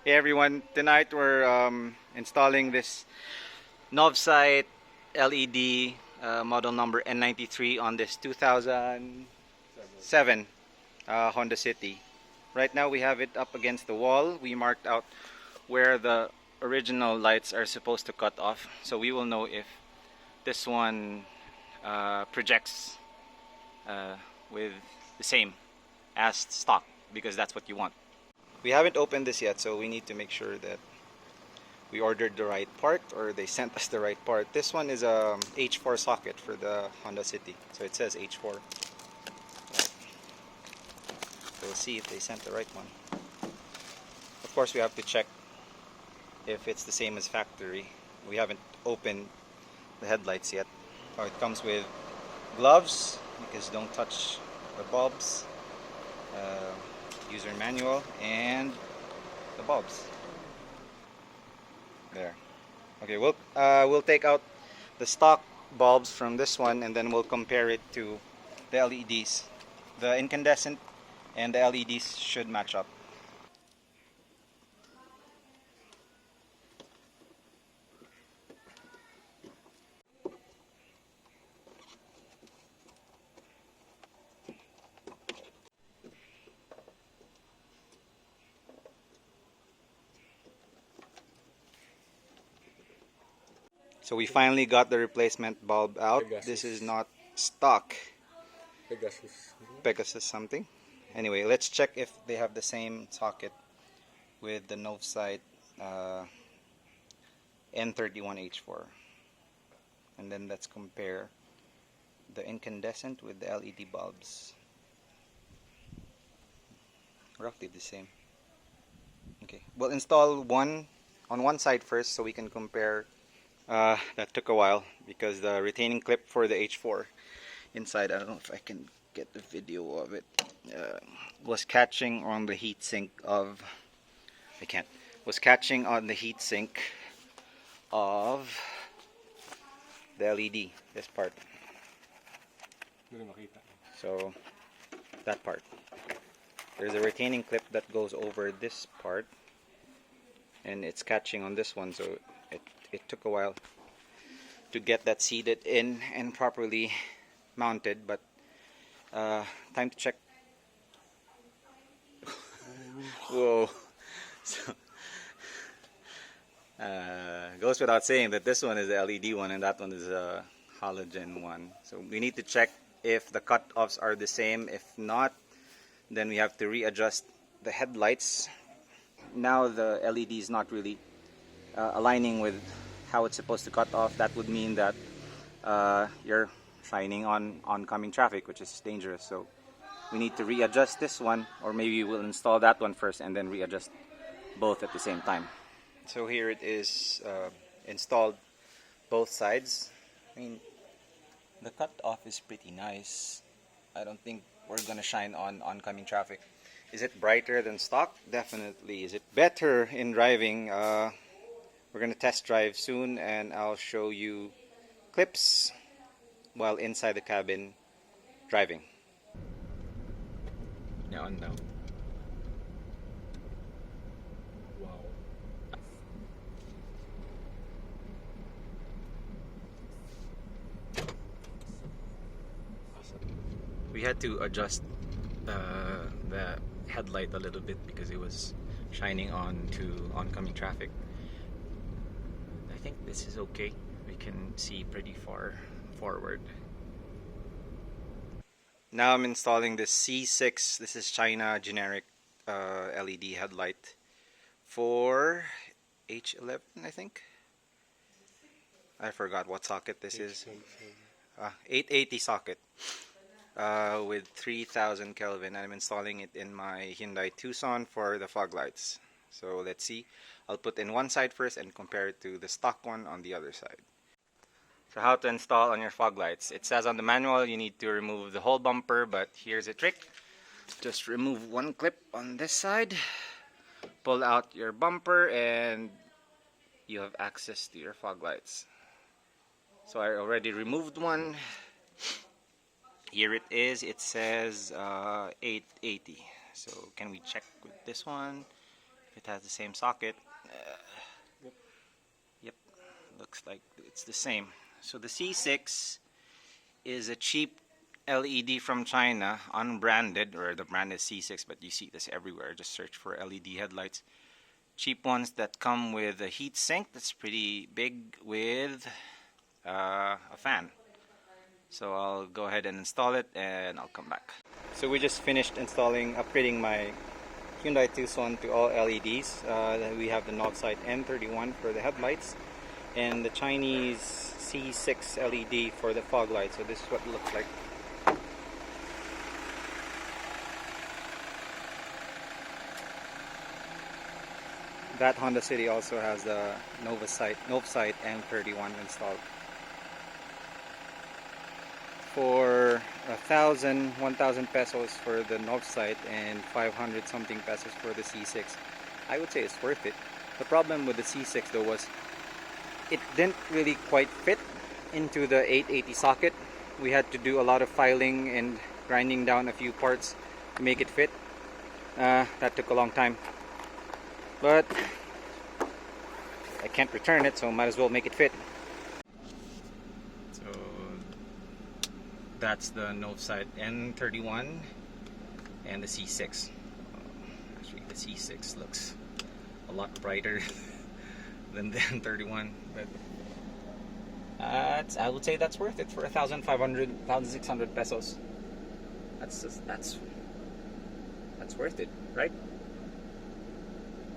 Hey everyone, tonight we're installing this Novsight LED model number N93 on this 2007 Honda City. Right now we have it up against the wall. We marked out where the original lights are supposed to cut off, so we will know if this one projects uh, with the same as stock, because that's what you want. We haven't opened this yet, so we need to make sure that we ordered the right part or they sent us the right part. This one is a H4 socket for the Honda City, so it says H4. So we'll see if they sent the right one. Of course, we have to check if it's the same as factory. We haven't opened the headlights yet. Oh, it comes with gloves because don't touch the bulbs, user manual, and the bulbs. There. Okay, we'll take out the stock bulbs from this one and then we'll compare it to the LEDs. The incandescent and the LEDs should match up. So we finally got the replacement bulb out. This is not stock Pegasus something. Anyway, let's check if they have the same socket with the Novsight N31H4. And then let's compare the incandescent with the LED bulbs. Roughly the same. Okay, we'll install one on one side first so we can compare. That took a while because the retaining clip for the H4 inside, I don't know if I can get the video of it, was catching on the heatsink of, was catching on the heatsink of the LED, this part. So, that part. There's a retaining clip that goes over this part and it's catching on this one, so it took a while to get that seated in and properly mounted, but time to check. Whoa. So, goes without saying that this one is the LED one and that one is a halogen one. So we need to check if the cut-offs are the same. If not, then we have to readjust the headlights. Now the LED is not really aligning with how it's supposed to cut off. That would mean that you're shining on oncoming traffic, which is dangerous. So we need to readjust this one, or maybe we'll install that one first and then readjust both at the same time. So here it is, installed both sides. I mean, the cut off is pretty nice. I don't think we're gonna shine on oncoming traffic. Is it brighter than stock? Definitely. Is it better in driving? We're going to test drive soon and I'll show you clips while inside the cabin driving. Now and now. Wow. We had to adjust the headlight a little bit because it was shining on to oncoming traffic. I think this is okay. We can see pretty far forward. Now I'm installing the C6. This is China generic LED headlight for H11, I think. I forgot what socket this is. 880 socket with 3000 Kelvin. I'm installing it in my Hyundai Tucson for the fog lights. So let's see. I'll put in one side first and compare it to the stock one on the other side. So how to install on your fog lights. It says on the manual you need to remove the whole bumper, but here's a trick. Just remove one clip on this side, pull out your bumper, and you have access to your fog lights. So I already removed one. Here it is. It says 880. So can we check with this one? if it has the same socket. Yep, looks like it's the same. So the C6 is a cheap LED from China, unbranded, or the brand is C6, but you see this everywhere. Just search for LED headlights. Cheap ones that come with a heat sink that's pretty big with a fan. So I'll go ahead and install it and I'll come back. So we just finished upgrading my Hyundai Tucson to all LEDs. We have the Novsight N31 for the headlights and the Chinese C6 LED for the fog light. So this is what it looks like. That Honda City also has the Novsight N31 installed. For 1,000 pesos for the Novsight and 500 something pesos for the C6, I would say it's worth it. The problem with the C6 though was it didn't really quite fit into the 880 socket. We had to do a lot of filing and grinding down a few parts to make it fit. That took a long time, but I can't return it, so might as well make it fit. So that's the Novsight N31 and the C6. Actually, the C6 looks a lot brighter than the N31, but I would say that's worth it for 1,500, 1,600 pesos. That's worth it, right?